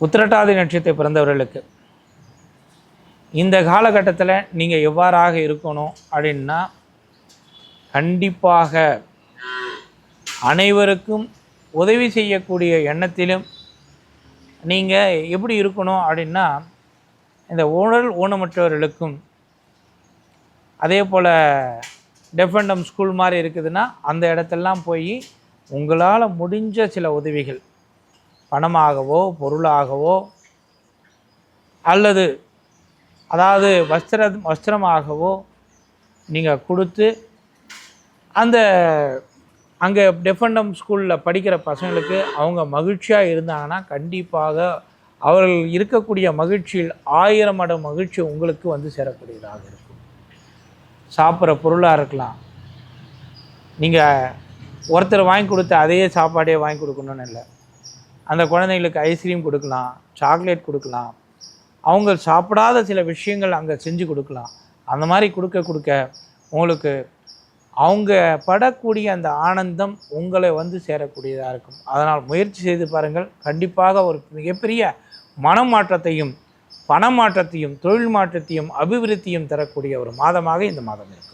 உத்திரட்டாதி நட்சத்திரத்தை பிறந்தவர்களுக்கு இந்த காலகட்டத்தில் நீங்கள் எவ்வாறாக இருக்கணும் அப்படின்னா, கண்டிப்பாக அனைவருக்கும் உதவி செய்யக்கூடிய எண்ணத்திலும் நீங்கள் எப்படி இருக்கணும் அப்படின்னா, இந்த உடல் ஊனமற்றவர்களுக்கும் அதே போல் டெஃபண்டம் ஸ்கூல் மாதிரி இருக்குதுன்னா அந்த இடத்தெல்லாம் போய் உங்களால் முடிஞ்ச சில உதவிகள் பணமாகவோ பொருளாகவோ அல்லது அதாவது வஸ்திரமாகவோ நீங்கள் கொடுத்து அந்த அங்கே டெஃபண்டம் ஸ்கூலில் படிக்கிற பசங்களுக்கு அவங்க மகிழ்ச்சியாக இருந்தாங்கன்னா கண்டிப்பாக அவர்கள் இருக்கக்கூடிய மகிழ்ச்சியில் 1000 மடங்கு மகிழ்ச்சி உங்களுக்கு வந்து சேரக்கூடியதாக இருக்கும். சாப்பிட்ற பொருளாக இருக்கலாம், நீங்கள் ஒருத்தர் வாங்கி கொடுத்த அதே சாப்பாடே வாங்கி கொடுக்கணுன்னு இல்லை, அந்த குழந்தைங்களுக்கு ஐஸ்கிரீம் கொடுக்கலாம், சாக்லேட் கொடுக்கலாம், அவங்க சாப்பிடாத சில விஷயங்கள் அங்கே செஞ்சு கொடுக்கலாம். அந்த மாதிரி கொடுக்க உங்களுக்கு அவங்க படக்கூடிய அந்த ஆனந்தம் உங்களை வந்து சேரக்கூடியதாக இருக்கும். அதனால் முயற்சி செய்து பாருங்கள். கண்டிப்பாக ஒரு மிகப்பெரிய மனமாற்றத்தையும் பணமாற்றத்தையும் தொழில் மாற்றத்தையும் அபிவிருத்தியும் தரக்கூடிய ஒரு மாதமாக இந்த மாதம் இருக்கும்.